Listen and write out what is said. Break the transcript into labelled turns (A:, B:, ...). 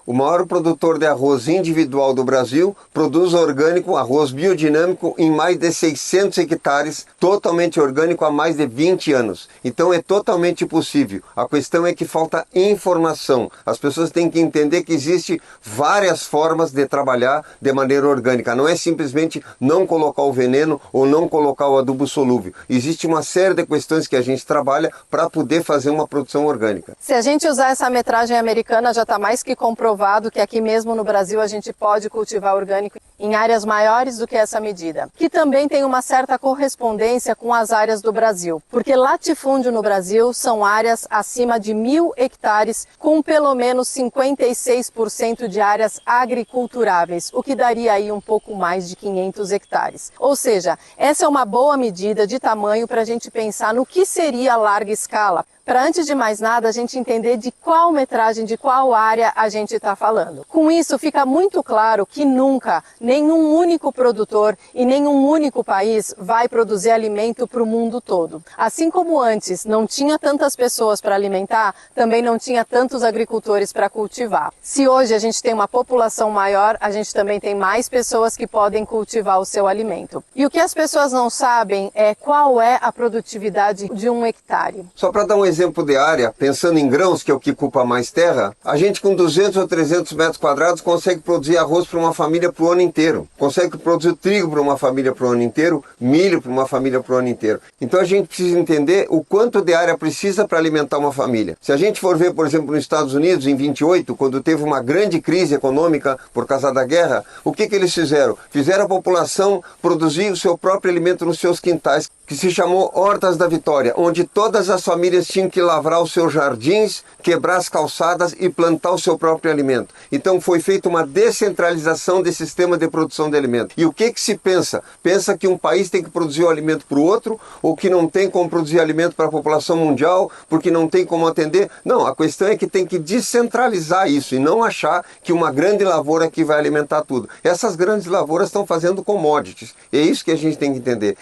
A: o maior produtor de arroz individual do Brasil, produz orgânico, arroz biodinâmico em mais de 600 hectares, totalmente orgânico há mais de 20 anos. Então é totalmente possível. A questão é que falta informação. As pessoas têm que entender que existe várias formas de trabalhar de maneira orgânica. Não é simplesmente não colocar o veneno ou não colocar o adubo solúvel. Existe uma série de questões que a gente trabalha para poder fazer uma produção orgânica.
B: Se a gente usar essa metragem americana, já está mais que comprovado que aqui mesmo no Brasil a gente pode cultivar orgânico em áreas maiores do que essa medida, que também tem uma certa correspondência com as áreas do Brasil, porque latifúndio no Brasil são áreas acima de 1.000 hectares, com pelo menos 56% de áreas agriculturáveis, o que daria aí um pouco mais de 500 hectares. Ou seja, essa é uma boa medida de tamanho para a gente pensar no que seria larga escala, para antes de mais nada a gente entender de qual metragem, de qual área a gente está falando. Com isso fica muito claro que nunca nenhum único produtor e nenhum único país vai produzir alimento para o mundo todo. Assim como antes não tinha tantas pessoas para alimentar, também não tinha tantos agricultores para cultivar. Se hoje a gente tem uma população maior, a gente também tem mais pessoas que podem cultivar o seu alimento. E o que as pessoas não sabem é qual é a produtividade de um hectare.
A: Só para dar um exemplo de área, pensando em grãos, que é o que ocupa mais terra, a gente com 200 ou 300 metros quadrados consegue produzir arroz para uma família para o ano inteiro. Consegue produzir trigo para uma família para o ano inteiro, milho para uma família para o ano inteiro. Então a gente precisa entender o quanto de área precisa para alimentar uma família. Se a gente for ver, por exemplo, nos Estados Unidos, em 28, quando teve uma grande crise econômica por causa da guerra, o que eles fizeram? Fizeram a população produzir o seu próprio alimento nos seus quintais, que se chamou Hortas da Vitória, onde todas as famílias tinham que lavrar os seus jardins, quebrar as calçadas e plantar o seu próprio alimento. Então foi feita uma descentralização desse sistema de produção de alimento. E o que se pensa? Pensa que um país tem que produzir o alimento para o outro, ou que não tem como produzir alimento para a população mundial, porque não tem como atender. Não, a questão é que tem que descentralizar isso e não achar que uma grande lavoura aqui vai alimentar tudo. Essas grandes lavouras estão fazendo commodities. É isso que a gente tem que entender.